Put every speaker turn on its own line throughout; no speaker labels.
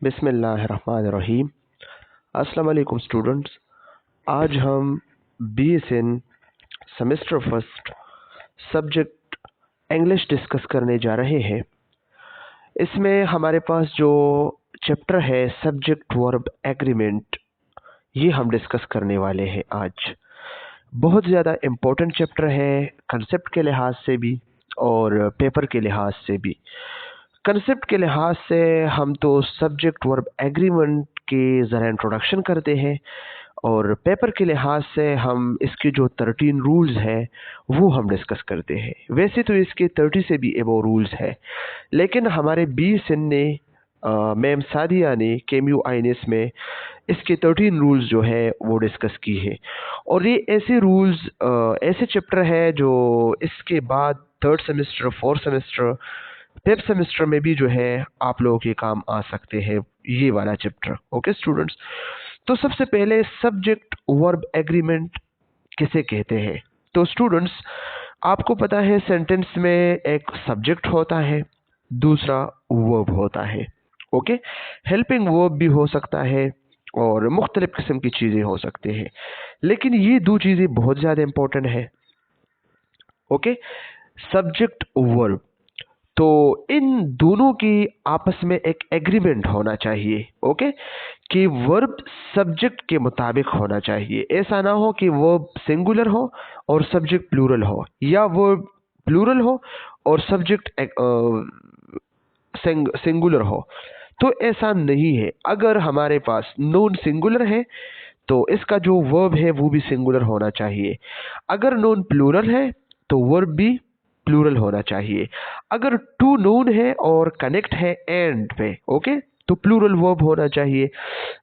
बिस्मिल्लाहिर्रहमानिर्रहीम। अस्सलाम वालेकुम स्टूडेंट्स। आज हम BSN semester first subject English discuss करने जा रहे हैं। इसमें हमारे पास जो चैप्टर है सब्जेक्ट वर्ब एग्रीमेंट, ये हम डिस्कस करने वाले हैं आज। बहुत ज़्यादा इम्पोर्टेंट चैप्टर है कंसेप्ट के लिहाज से भी और पेपर के लिहाज से भी। कंसेप्ट के लिहाज से हम तो सब्जेक्ट वर्ब एग्रीमेंट के ज़रा इंट्रोडक्शन करते हैं और पेपर के लिहाज से हम इसके जो 13 रूल्स हैं वो हम डिस्कस करते हैं। वैसे तो इसके 30 से भी एबो रूल्स है, लेकिन हमारे BSN ने मैम सादिया ने KMU INS में इसके 13 रूल्स जो है वो डिस्कस की है। और ये ऐसे रूल्स ऐसे चैप्टर है जो इसके बाद third semester, fourth semester, fifth semester में भी जो है आप लोगों के काम आ सकते हैं ये वाला चैप्टर। ओके स्टूडेंट्स, तो सबसे पहले सब्जेक्ट वर्ब एग्रीमेंट किसे कहते हैं? तो स्टूडेंट्स, आपको पता है सेंटेंस में एक सब्जेक्ट होता है, दूसरा वर्ब होता है। ओके, हेल्पिंग वर्ब भी हो सकता है और मुख्तलिफ किस्म की चीज़ें हो सकते हैं, लेकिन ये दो चीज़ें बहुत ज़्यादा इंपॉर्टेंट है। ओके, सब्जेक्ट वर्ब, तो इन दोनों की आपस में एक एग्रीमेंट होना चाहिए। ओके, कि वर्ब सब्जेक्ट के मुताबिक होना चाहिए। ऐसा ना हो कि वर्ब सिंगुलर हो और सब्जेक्ट प्लूरल हो, या वर्ब प्लूरल हो और सब्जेक्ट सिंगुलर हो। तो ऐसा नहीं है। अगर हमारे पास नॉन सिंगुलर है तो इसका जो वर्ब है वो भी सिंगुलर होना चाहिए। अगर नॉन प्लूरल है तो वर्ब भी प्लूरल होना चाहिए। अगर टू नोन है और कनेक्ट है एंड पे, ओके, तो प्लूरल वर्ब होना चाहिए।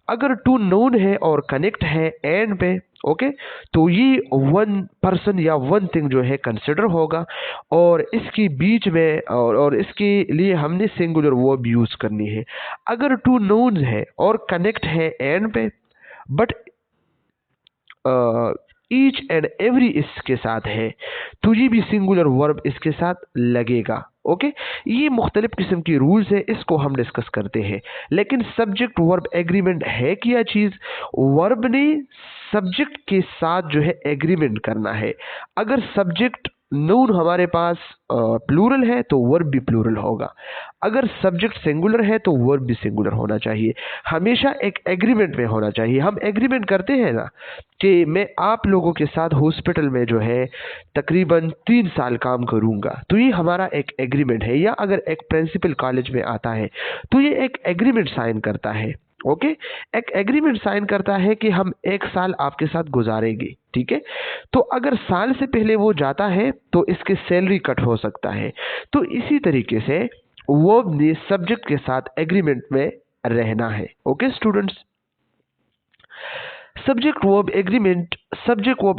अगर टू नोन है और कनेक्ट है एंड पे, ओके, तो ये वन पर्सन या वन थिंग जो है कंसिडर होगा और इसके बीच में और इसके लिए हमने सिंगुलर वर्ब यूज करनी है। अगर टू नोन है और कनेक्ट है एंड पे बट ईच एंड एवरी इसके साथ है, तो ये भी सिंगुलर वर्ब इसके साथ लगेगा। ओके, ये मुख्तलिफ किस्म की रूल्स है, इसको हम डिस्कस करते हैं। लेकिन सब्जेक्ट वर्ब एग्रीमेंट है क्या चीज? वर्ब ने सब्जेक्ट के साथ जो है एग्रीमेंट करना है। अगर सब्जेक्ट नून हमारे पास प्लूरल है तो वर्ब भी प्लूरल होगा। अगर सब्जेक्ट सिंगुलर है तो वर्ब भी सिंगुलर होना चाहिए। हमेशा एक एग्रीमेंट में होना चाहिए। हम एग्रीमेंट करते हैं ना कि मैं आप लोगों के साथ हॉस्पिटल में जो है तकरीबन 3 साल काम करूंगा, तो ये हमारा एक एग्रीमेंट है। या अगर एक प्रिंसिपल कॉलेज में आता है तो ये एक एग्रीमेंट साइन करता है। ओके, एक एग्रीमेंट साइन करता है कि हम 1 साल आपके साथ गुजारेंगे, ठीक है। तो अगर साल से पहले वो जाता है तो इसकी सैलरी कट हो सकता है। तो इसी तरीके से वर्ब ने सब्जेक्ट के साथ एग्रीमेंट में रहना है। Okay students, subject verb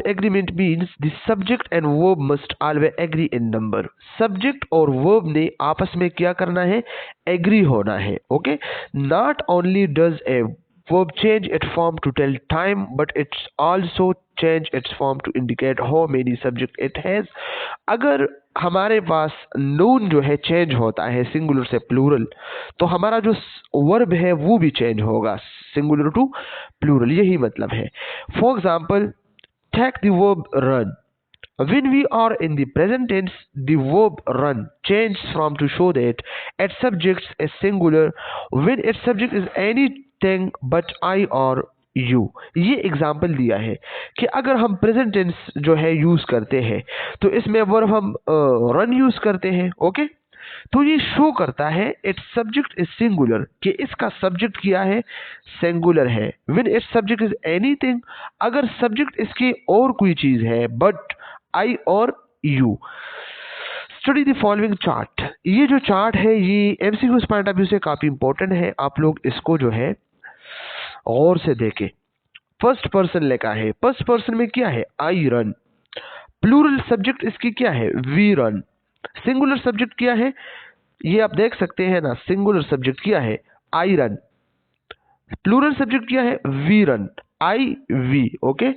agreement means the subject and verb must always agree in number। Subject और वर्ब ने आपस में क्या करना है? एग्री होना है। Okay, not only does a verb change its form to tell time, but it's also change its form to indicate how many subject it has। अगर हमारे पास नून जो है चेंज होता है सिंगुलर से प्लूरल, तो हमारा जो वर्ब है वो भी चेंज होगा सिंगुलर टू प्लूरल, यही मतलब है। For example, take the verb run. When we are in the present tense, the verb run changes from to show that its subject is singular when its subject is anything but I or you। ये example दिया है कि अगर हम present tense जो है use करते हैं तो इसमें वर्ब हम रन यूज करते हैं। ओके, तो ये शो करता है इट्स सब्जेक्ट इज सिंगुलर, कि इसका सब्जेक्ट क्या है? सिंगुलर है। When it's subject is anything, अगर सब्जेक्ट इसकी और कोई चीज है बट आई और you. Study the following chart. ये जो चार्ट है ये MCQ पॉइंट ऑफ व्यू से काफी इंपॉर्टेंट है, आप लोग इसको जो है गौर से देखें। फर्स्ट पर्सन लिखा है, फर्स्ट पर्सन में क्या है? I run. प्लूरल सब्जेक्ट इसकी क्या है? We run. सिंगुलर सब्जेक्ट क्या है? ये आप देख सकते हैं ना, सिंगुलर सब्जेक्ट क्या है? I run. प्लूरल सब्जेक्ट क्या है? We run, I we. Okay,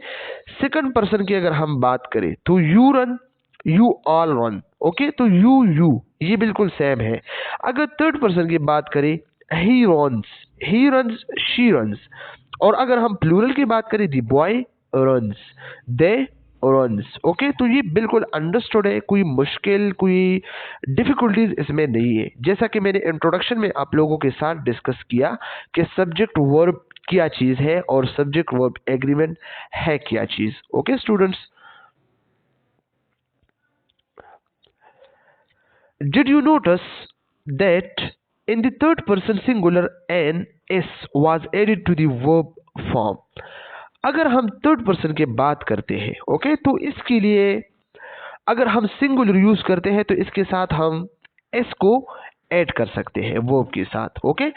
second person की अगर हम बात करें तो you run, you all run. Okay, तो यू ये बिल्कुल सेम है। अगर थर्ड पर्सन की बात करें, he runs, he runs, she runs. और अगर हम प्लूरल की बात करें, the boy runs, they runs. Okay, तो ये बिल्कुल अंडरस्टूड है, कोई मुश्किल, कोई डिफिकल्टीज इसमें नहीं है। जैसा कि मैंने इंट्रोडक्शन में आप लोगों के साथ डिस्कस किया कि सब्जेक्ट वर्ब क्या चीज है और सब्जेक्ट वर्ब एग्रीमेंट है क्या चीज। Okay students, did you notice that in the third person singular an s was added to the verb form? अगर हम थर्ड पर्सन की बात करते हैं, ओके, तो इसके लिए अगर हम सिंगुलर यूज करते हैं तो इसके साथ हम एस को ऐड कर सकते हैं वर्ब के साथ। Okay,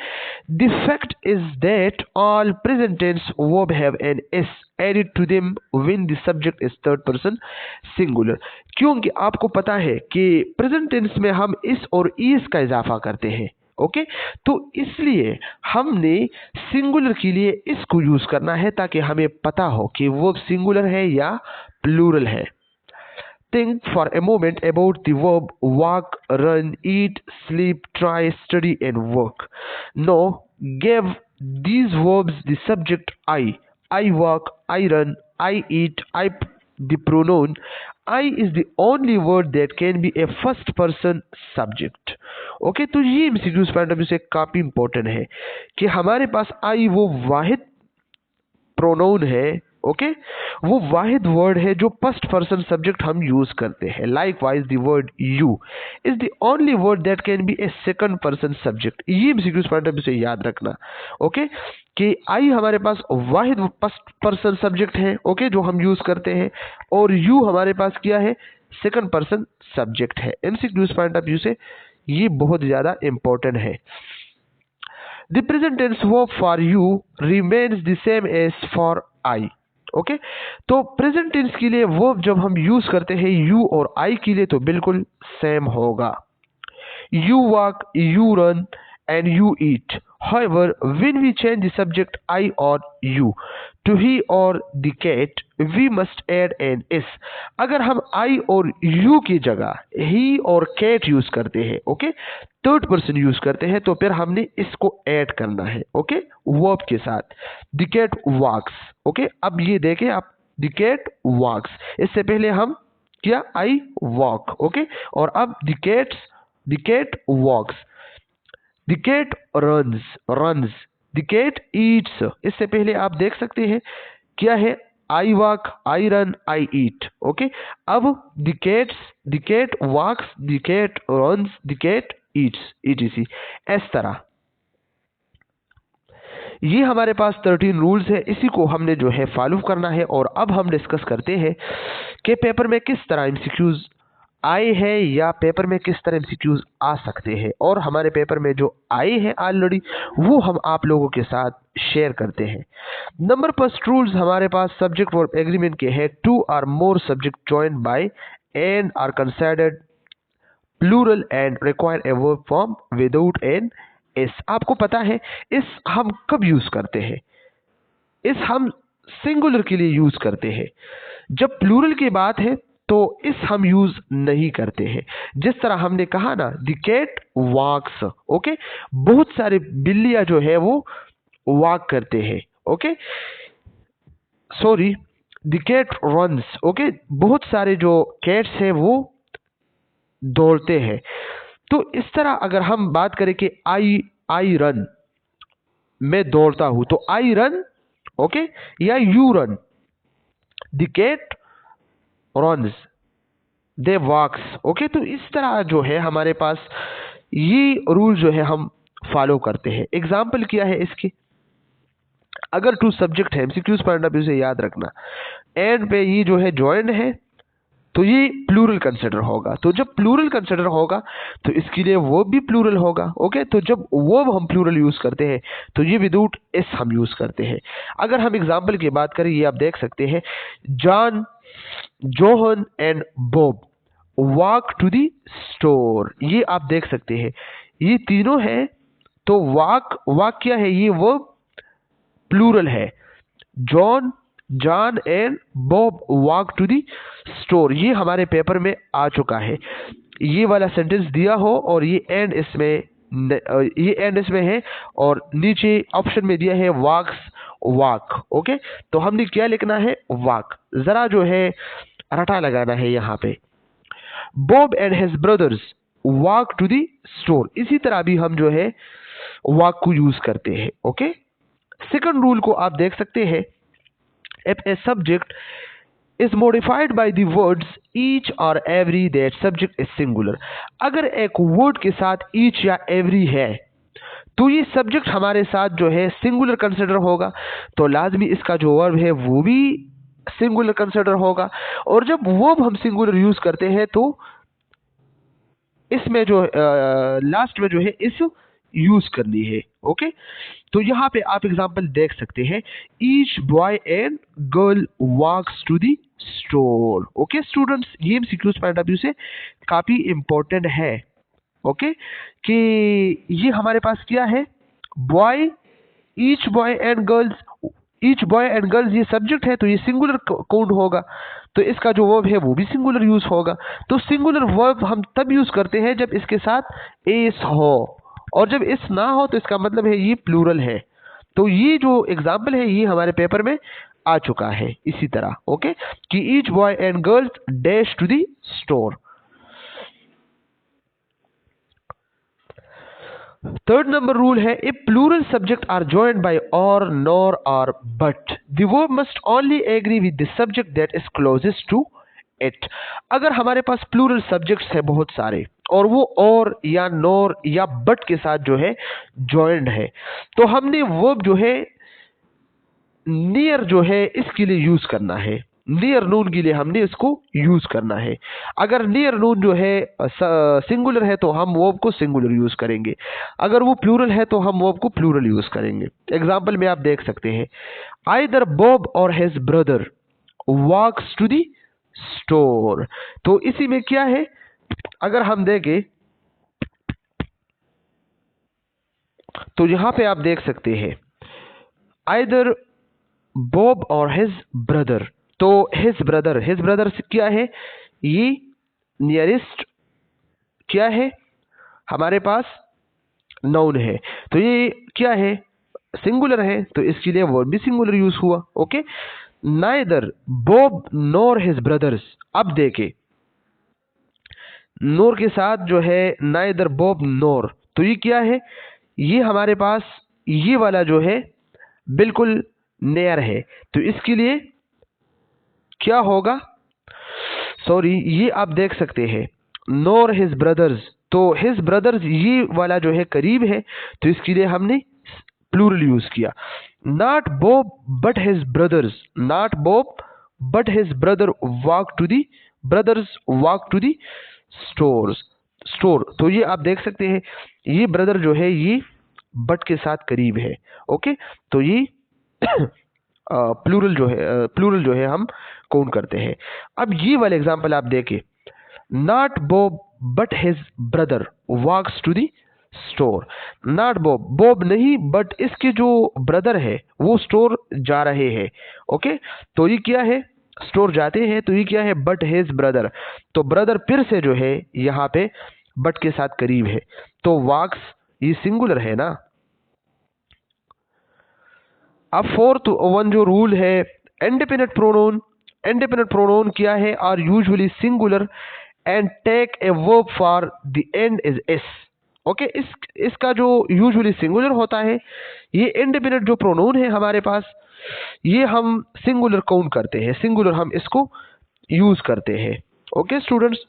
the fact is that all present tense verb have an S added to them when the subject is third person singular. क्योंकि आपको पता है कि प्रेजेंट टेंस में हम इस और ईस का इजाफा करते हैं। ओके, तो इसलिए हमने सिंगुलर के लिए इसको यूज करना है ताकि हमें पता हो कि वर्ब सिंगुलर है या प्लूरल है। Think for a moment about the verb walk, run, eat, sleep, try, study, and work. Now, give these verbs the subject I. I walk, I run, I eat, the pronoun. I is the only word that can be a first person subject. Okay, तो ये MCQs point of view से काफी important है कि हमारे पास I वो वाहिद pronoun है। Okay, वो वाहिद वर्ड है जो फर्स्ट पर्सन सब्जेक्ट हम यूज करते हैं। Like wise the word you is the only word that can be A second person subject. ये एमसीक्यूज पॉइंट ऑफ व्यू से याद रखना। ओके, कि आई हमारे पास वाहिद फर्स्ट पर्सन सब्जेक्ट है, ओके, जो हम यूज करते हैं, और यू हमारे पास क्या है, सेकंड पर्सन सब्जेक्ट है। एमसीक्यूज पॉइंट ऑफ व्यू से ये बहुत ज्यादा इंपॉर्टेंट है। The present tense verb for you remains the same as for I. Okay, तो प्रेजेंट टेंस के लिए वर्ब जब हम यूज करते हैं यू और आई के लिए तो बिल्कुल सेम होगा। You walk, you run, and you eat. However, when we change the subject I or you to he or the cat, we must add an s. अगर हम I और you की जगह he और cat यूज करते हैं, okay, third person use करते हैं, तो फिर हमने इसको ऐड करना है, ओके, वर्ब के साथ। The cat walks. ओके, अब ये देखें आप, The cat walks, इससे पहले हम क्या, I walk, ओके, और अब the cat walks, the cat runs, the cat eats। इससे पहले आप देख सकते हैं क्या है, I walk, I run, I eat। Okay, अब the cat walks, the cat runs, the cat eats, etc। इस तरह ये हमारे पास 13 रूल्स है, इसी को हमने जो है फॉलो करना है। और अब हम डिस्कस करते हैं कि पेपर में किस तरह एमसीक्यूज आए हैं या पेपर में किस तरह एमसीक्यूज आ सकते हैं, और हमारे पेपर में जो आए हैं ऑलरेडी वो हम आप लोगों के साथ शेयर करते हैं। नंबर फर्स्ट रूल्स हमारे पास सब्जेक्ट वर्ब एग्रीमेंट के हैं। 2 or more subject joined by and are considered plural and require a verb form without an S. आपको पता है इस हम कब यूज करते हैं, इस हम सिंगुलर के लिए यूज करते हैं। जब प्लूरल की बात है तो इस हम यूज नहीं करते हैं। जिस तरह हमने कहा ना, द कैट वॉक्स, ओके, बहुत सारे बिल्लियां जो है वो वॉक करते हैं, okay, sorry, the cat runs, okay, बहुत सारे जो कैट्स हैं वो दौड़ते हैं। तो इस तरह अगर हम बात करें कि आई रन, मैं दौड़ता हूं, तो आई रन, ओके, या you run, the cat runs, they walks. Okay, तो इस तरह जो है हमारे पास ये रूल जो है हम फॉलो करते हैं। एग्जाम्पल क्या है इसकी, अगर 2 सब्जेक्ट है, एमसीक्यूज पॉइंट ऑफ व्यू से याद रखना, एंड पे ये जो है ज्वाइंट है तो ये प्लूरल कंसिडर होगा। तो जब प्लूरल कंसिडर होगा तो इसके लिए वर्ब भी प्लूरल होगा। ओके, तो जब वर्ब हम प्लूरल यूज करते हैं तो ये विदाउट एस हम यूज करते हैं। अगर हम एग्जांपल की बात करें, ये आप देख सकते हैं, John, John and Bob walk to the store. ये आप देख सकते हैं, ये तीनों है, तो वॉक क्या है, ये वर्ब प्लूरल है। John and Bob walk to the store, ये हमारे पेपर में आ चुका है। ये वाला सेंटेंस दिया हो और ये एंड इसमें ये एंड इसमें है और नीचे ऑप्शन में दिया है वॉक्स वॉक। ओके, तो हमने क्या लिखना है? वॉक। जरा जो है रटा लगाना है यहाँ पे। Bob and his brothers walk to the store. इसी तरह भी हम जो है वॉक को यूज करते हैं। ओके, सेकंड रूल को आप देख सकते हैं। If a subject is modified by the words each or every, that subject is singular। अगर एक वर्ड के साथ each या every है तो ये सब्जेक्ट हमारे साथ जो है सिंगुलर कंसिडर होगा, तो लाजमी इसका जो वर्ब है वो भी सिंगुलर कंसिडर होगा। और जब वर्ब हम सिंगुलर यूज करते हैं तो इसमें जो लास्ट में जो है इस यूज करनी है। ओके, तो यहाँ पे आप एग्जांपल देख सकते हैं। Each boy and girl walks to the store. Okay students, ये एमसीक्यूज पॉइंट ऑफ व्यू से काफी इंपॉर्टेंट है। ओके, कि ये हमारे पास क्या है? Boy, each boy and girls. Each boy and girls ये सब्जेक्ट है तो ये सिंगुलर काउंट होगा, तो इसका जो वर्ब है वो भी सिंगुलर यूज होगा। तो सिंगुलर वर्ब हम तब यूज करते हैं जब इसके साथ एस हो, और जब इस ना हो तो इसका मतलब है ये प्लूरल है। तो ये जो एग्जाम्पल है ये हमारे पेपर में आ चुका है इसी तरह। ओके, कि each boy and girls dash to the store. Third number rule है, if plural subject are joined by or, nor or but, the verb must only agree with the subject that is closest to it. अगर हमारे पास plural subjects है बहुत सारे और वो और या नॉर या बट के साथ जो है जॉइंड है, तो हमने वर्ब जो है नियर जो है इसके लिए यूज करना है। नियर नून के लिए हमने इसको यूज करना है। अगर नियर नून जो है सिंगुलर है तो हम वर्ब को सिंगुलर यूज करेंगे, अगर वो प्लूरल है तो हम वर्ब को प्लूरल यूज करेंगे। एग्जांपल में आप देख सकते हैं, आइदर बॉब और his brother walks to the store. तो इसी में क्या है, अगर हम देखें तो यहां पे आप देख सकते हैं आइदर बॉब और हिज ब्रदर। तो हिज ब्रदर क्या है? ये नियरेस्ट क्या है हमारे पास? नाउन है, तो ये क्या है? सिंगुलर है, तो इसके लिए वर्ब भी सिंगुलर यूज हुआ। Okay, neither Bob nor his brothers. अब देखे नोर के साथ जो है नाइदर बॉब नोर, तो ये क्या है? ये हमारे पास ये वाला जो है बिल्कुल नेयर है, तो इसके लिए क्या होगा? सॉरी, ये आप देख सकते हैं नोर हिज ब्रदर्स, तो हिज ब्रदर्स ये वाला जो है करीब है, तो इसके लिए हमने प्लूरल यूज किया। Not Bob but his brothers, not Bob but his brother walk to the brothers walk to the store. तो ये आप देख सकते हैं ये ब्रदर जो है ये बट के साथ करीब है। ओके, तो ये प्लूरल जो है हम काउंट करते हैं। अब ये वाले एग्जांपल आप देखें, not Bob but his brother walks to the store. Not Bob, Bob नहीं बट इसके जो ब्रदर है वो स्टोर जा रहे हैं। ओके, तो ये क्या है? स्टोर जाते हैं, तो ये क्या है? But his brother. तो ब्रदर फिर से जो है यहाँ पे बट के साथ करीब है, तो वॉक्स ये सिंगुलर है ना। अब फोर्थ वन जो रूल है, इंडिपेंडेंट प्रोनोन। इंडिपेंडेंट प्रोनोन क्या है? Are usually singular and take a verb for the end is S. Okay, इसका जो यूजुअली सिंगुलर होता है, ये इंडिपेंडेंट जो प्रोनोन है हमारे पास ये हम सिंगुलर काउंट करते हैं, सिंगुलर हम इसको यूज करते हैं। ओके स्टूडेंट्स,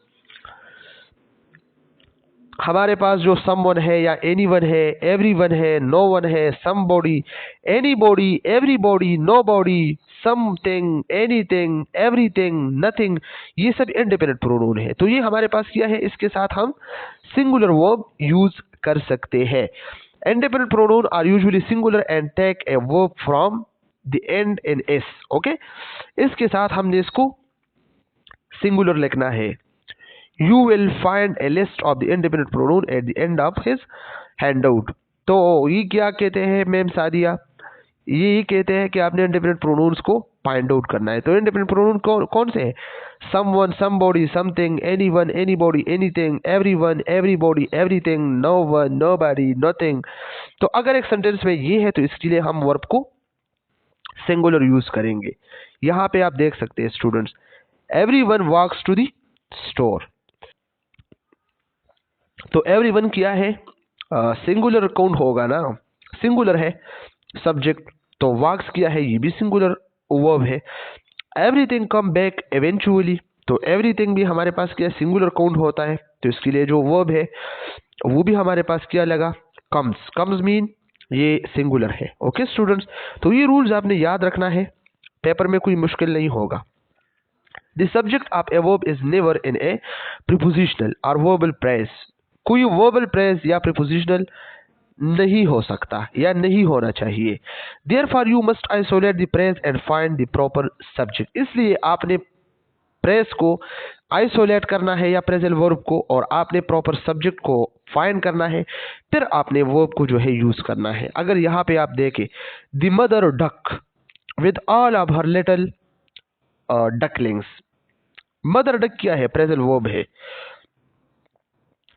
हमारे पास जो समवन है या एनीवन है, एवरीवन है, नो वन है, somebody, anybody, everybody, nobody, something, anything, everything, nothing, ये सब इंडिपेंडेंट प्रोनोन है। तो ये हमारे पास क्या है? इसके साथ हम सिंगुलर वर्ब यूज कर सकते हैं। Independent pronoun are usually singular and take a verb from the end in S. Okay, इसके साथ हमने इसको सिंगुलर लिखना है। You will find a list of the independent pronoun at the end of his handout। तो ये क्या कहते हैं मैम सादिया? ये कहते हैं कि आपने इंडिपेंडेंट प्रोनाउंस को फाइंड आउट करना है। तो इंडिपेंडेंट प्रोनाउन कौन से हैं? Someone, somebody, something, anyone, anybody, anything, everyone, everybody, everything, no one, nobody, nothing. तो अगर एक सेंटेंस में ये है तो इसके लिए हम वर्ब को सिंगुलर यूज करेंगे। यहां पे आप देख सकते हैं students, everyone walks to the store. तो एवरीवन क्या है? सिंगुलर कौन होगा ना, सिंगुलर है सब्जेक्ट। तो वॉक्स क्या है? ये भी सिंगुलर वर्ब है। एवरीथिंग कम बैक इवेंचुअली, तो एवरीथिंग भी हमारे पास क्या सिंगुलर काउंट होता है, तो इसके लिए जो वर्ब है वो भी हमारे पास क्या लगा? कम्स। कम्स मीन ये सिंगुलर है। ओके स्टूडेंट्स, तो ये रूल्स आपने याद रखना है, पेपर में कोई मुश्किल नहीं होगा। The subject of a verb is never in a prepositional or verbal phrase. कोई verbal phrase या prepositional नहीं हो सकता या नहीं होना चाहिए। Therefore you must isolate the phrase and find the proper subject. इसलिए आपने phrase को isolate करना है या phrasal verb को, और आपने proper subject को find करना है, फिर आपने verb को जो है यूज करना है। अगर यहाँ पे आप देखें, the mother duck with all of her little ducklings. Mother duck क्या है? प्रेजेंट वर्ब है।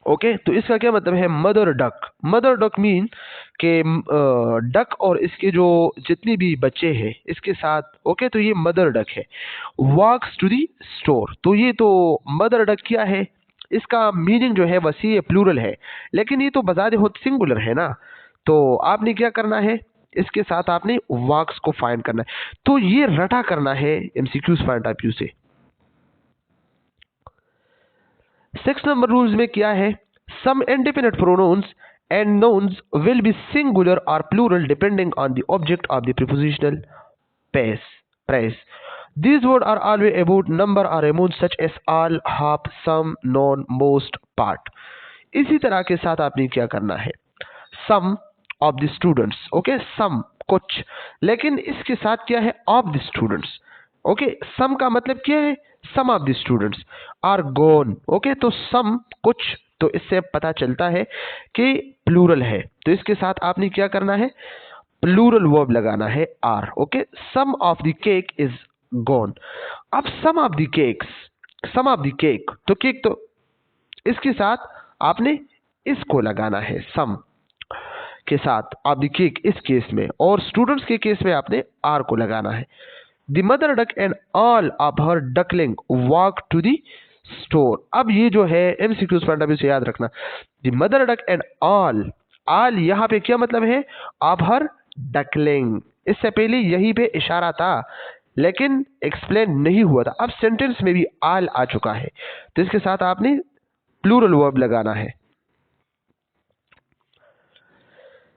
ओके, तो इसका क्या मतलब है? Mother duck. Mother duck mean K duck और इसके जो जितने भी बच्चे हैं इसके साथ, ओके, तो ये मदर डक है। वॉक्स टू दी स्टोर, तो ये तो मदर डक क्या है? इसका मीनिंग जो है वसी है, प्लूरल है, लेकिन ये तो बजाते खुद सिंगुलर है ना। तो आपने क्या करना है? इसके साथ आपने वॉक्स को फाइंड करना है। तो ये रटा करना है एमसीक्यूज पॉइंट ऑफ व्यू से। 6 नंबर रूल्स में क्या है? Some independent pronouns and nouns will be singular or plural depending on the object of the prepositional phrase. These words are always about number or amount such as all, half, some, none, most, part. इसी तरह के साथ आपने क्या करना है? Some of the students, okay, some कुछ, लेकिन इसके साथ क्या है? Of the students, okay. some का मतलब क्या है? Some of the students are gone, okay. तो some कुछ, तो इससे पता चलता है कि प्लूरल है, तो इसके साथ आपने क्या करना है? प्लूरल वर्ब लगाना है are, okay. Some of the cake is gone. अब some of the cakes, some of the cake, तो केक, तो इसके साथ आपने इसको लगाना है, सम के साथ ऑफ द केक इस केस में, और स्टूडेंट्स के केस में आपने आर को लगाना है। The mother duck and all of her duckling walk to the store. अब ये जो है एमसीक्यूज पॉइंट ऑफ व्यू से याद रखना, the mother duck and all, all यहां पे क्या मतलब है? Of her duckling. इससे पहले यहीं पे इशारा था लेकिन एक्सप्लेन नहीं हुआ था, अब सेंटेंस में भी ऑल आ चुका है, तो इसके साथ आपने प्लूरल वर्ब लगाना है।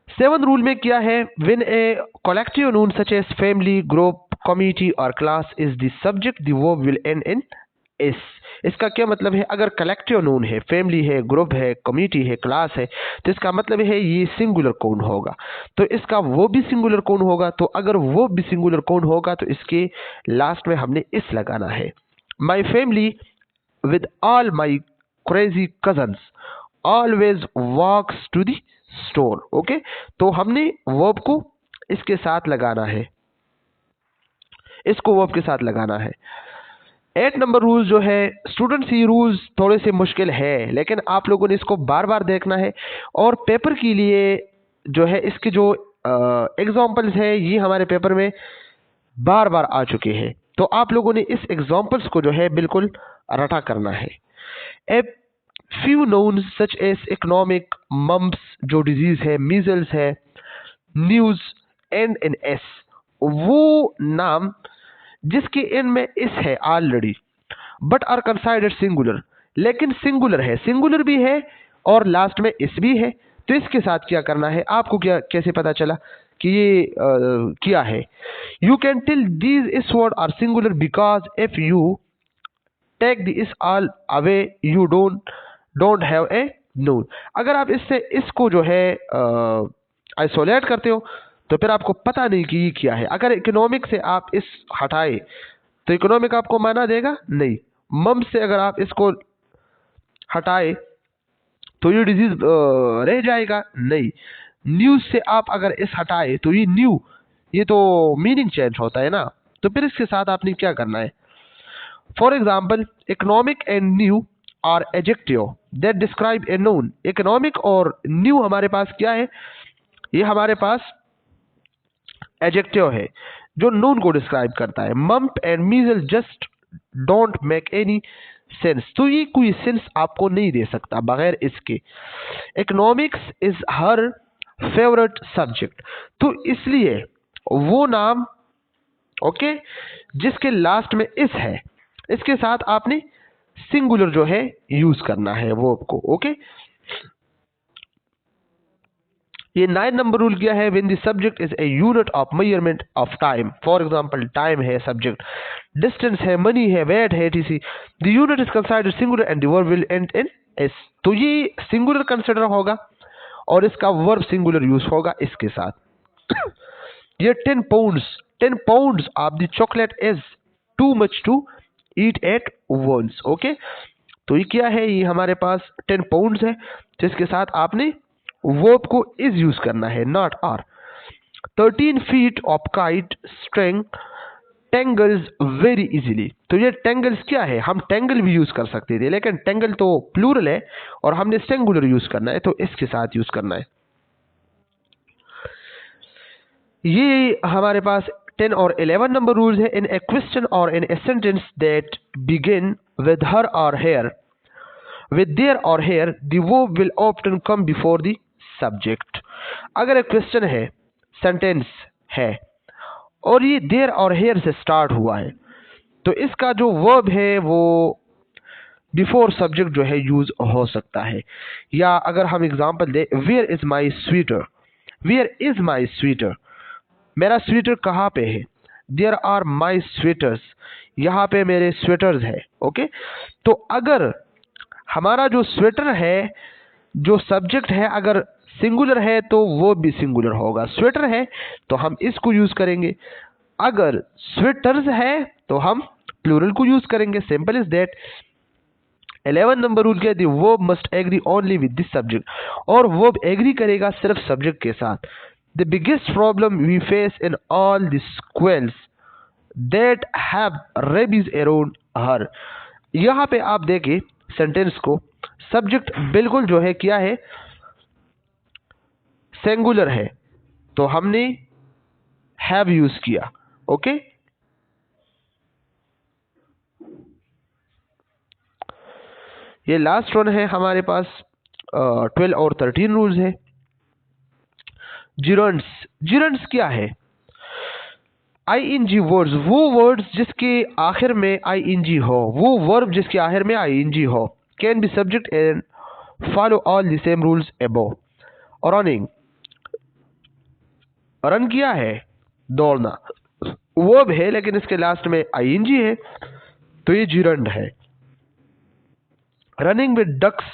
7 रूल में क्या है? When a collective noun such as family, group, committee और class is the subject, the verb will end in S. इसका क्या मतलब है? अगर कलेक्टिव नाउन है, फैमिली है, ग्रुप है, कमिटी है, क्लास है, तो इसका मतलब है ये सिंगुलर काउंट होगा, तो इसका वो भी सिंगुलर काउंट होगा। तो अगर वो भी सिंगुलर काउंट होगा तो इसके लास्ट में हमने इस लगाना है। My family with all my crazy cousins always walks to the store, okay. तो हमने वर्ब को इसके साथ लगाना है, इसको वर्ब के साथ लगाना है। 8 नंबर रूल जो है स्टूडेंट्स, ये रूल्स थोड़े से मुश्किल है, लेकिन आप लोगों ने इसको बार बार देखना है, और पेपर के लिए जो है इसके जो एग्जाम्पल्स है ये हमारे पेपर में बार बार आ चुके हैं, तो आप लोगों ने इस एग्जाम्पल्स को जो है बिल्कुल रटा करना है। A few nouns such as economic, mumps जो डिजीज है, मीजल्स है, न्यूज एंड इन एस, वो नाम जिसके एंड में इस है already, but are considered singular, लेकिन सिंगुलर है, सिंगुलर भी है और लास्ट में इस भी है, तो इसके साथ क्या करना है? आपको क्या कैसे पता चला कि ये क्या है? You can tell these is word are singular because if you take the S all away you don't have a noun. अगर आप इससे इसको जो है आइसोलेट करते हो तो फिर आपको पता नहीं कि ये क्या है। अगर इकोनॉमिक से आप इस हटाए तो इकोनॉमिक आपको माना देगा नहीं। मम से अगर आप इसको हटाए तो ये डिजीज रह जाएगा नहीं। न्यूज से आप अगर इस हटाए तो ये न्यू, ये तो मीनिंग चेंज होता है ना। तो फिर इसके साथ आपने क्या करना है, for example economic and new are adjective that describe a noun. Economic और न्यू हमारे पास क्या है, ये हमारे पास एडजेक्टिव है जो नोन को डिस्क्राइब करता है। Mump and measle just don't make any sense, तो ये कोई सेंस आपको नहीं दे सकता बगैर इसके। Economics is her favourite subject, तो इसलिए वो नाम ओके जिसके लास्ट में इस है, इसके साथ आपने सिंगुलर जो है यूज करना है वर्ब को। ओके ये 9 नंबर रूल क्या है, when the subject is a unit of measurement of time. For example time है सब्जेक्ट, डिस्टेंस है, मनी है, वेट है, etc. The unit is considered singular and the verb will end in S, तो ये singular consider होगा और इसका verb singular use होगा इसके साथ। ये 10 pounds of the chocolate is too much to eat at once. Okay तो ये क्या है, ये हमारे पास 10 पाउंड्स है जिसके साथ आपने वर्ब को इज यूज करना है, not are. 13 feet of kite string tangles very easily, तो ये टेंगल्स क्या है, हम टेंगल भी यूज कर सकते थे लेकिन टेंगल तो प्लूरल है और हमने सिंगुलर यूज करना है तो इसके साथ यूज करना है। ये हमारे पास 10 और 11 नंबर रूल्स है। इन a question or in a sentence that begin with here or here, with there or here, the verb will often come before the subject। अगर एक क्वेश्चन है, सेंटेंस है और ये there और here से स्टार्ट हुआ है तो इसका जो वर्ब है वो बिफोर सब्जेक्ट जो है यूज हो सकता है। या अगर हम एग्जांपल दे, where is my sweater, where is my sweater, मेरा स्वेटर कहाँ पे है, देयर आर माई स्वेटर्स, यहाँ पे मेरे स्वेटर्स है। ओके तो अगर हमारा जो स्वेटर है, जो सब्जेक्ट है, अगर सिंगुलर है तो वो भी सिंगुलर होगा। स्वेटर है तो हम इसको यूज करेंगे, अगर स्वेटर्स है तो हम प्लूरल को यूज करेंगे। Simple is that. 11 number rule क्या है, verb must agree only with this subject, और वर्ब एग्री करेगा सिर्फ सब्जेक्ट के साथ। The biggest problem we face in all the squirrels that have rabies around her. यहाँ पे आप देखें सेंटेंस को, सब्जेक्ट बिल्कुल जो है क्या है, सिंगुलर है तो हमने हैव यूज किया। ओके ये लास्ट वन है हमारे पास। 12 और 13 रूल्स है। जिरंड्स, जिरंड्स क्या है, आईएनजी वर्ड्स, वो वर्ड्स जिसके आखिर में आईएनजी हो, वो वर्ब जिसके आखिर में आईएनजी हो, can be subject and follow all the same rules above. Running, run किया है, दौड़ना, वर्ब है लेकिन इसके लास्ट में आईएनजी है तो ये जिरंड है। Running with ducks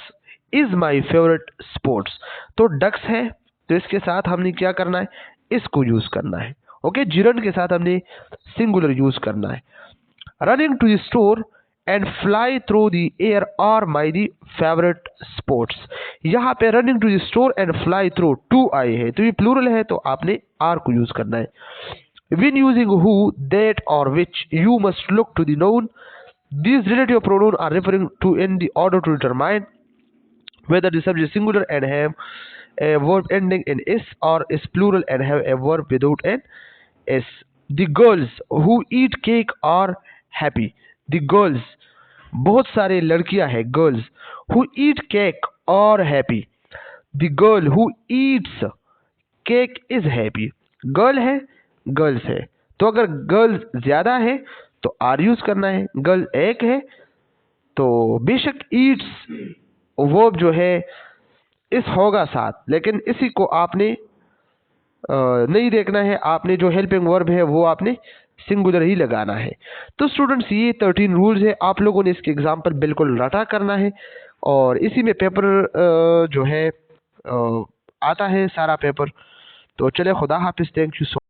is my favourite sports, तो डक्स है तो इसके साथ हमने क्या करना है, इसको यूज करना है। ओके जिरंड के साथ हमने सिंगुलर यूज करना है। Running to the store and fly through the air are my the favourite sports. यहाँ पे running to the store and fly through two आए है तो ये प्लूरल है तो आपने आर को यूज करना है। When using who, that or which, you must look to the noun. These relative pronouns are referring to in the order to determine whether the subject is singular and have a verb ending in s or is plural and have a verb without an s. The girls who eat cake are happy. The girls, बहुत सारे लड़कियां हैं girls who eat cake are happy. The girl who eats cake is happy. Girl है, girls है, तो अगर girls ज्यादा है तो आर यूज करना है, गर्ल एक है तो बेशक ईट्स वर्ब जो है इस होगा साथ, लेकिन इसी को आपने नहीं देखना है, आपने जो हेल्पिंग वर्ब है वो आपने सिंगुलर ही लगाना है। तो स्टूडेंट्स ये 13 रूल्स है, आप लोगों ने इसके एग्जाम्पल बिल्कुल रटा करना है और इसी में पेपर जो है आता है सारा पेपर। तो चले खुदा हाफिज, थैंक यू सो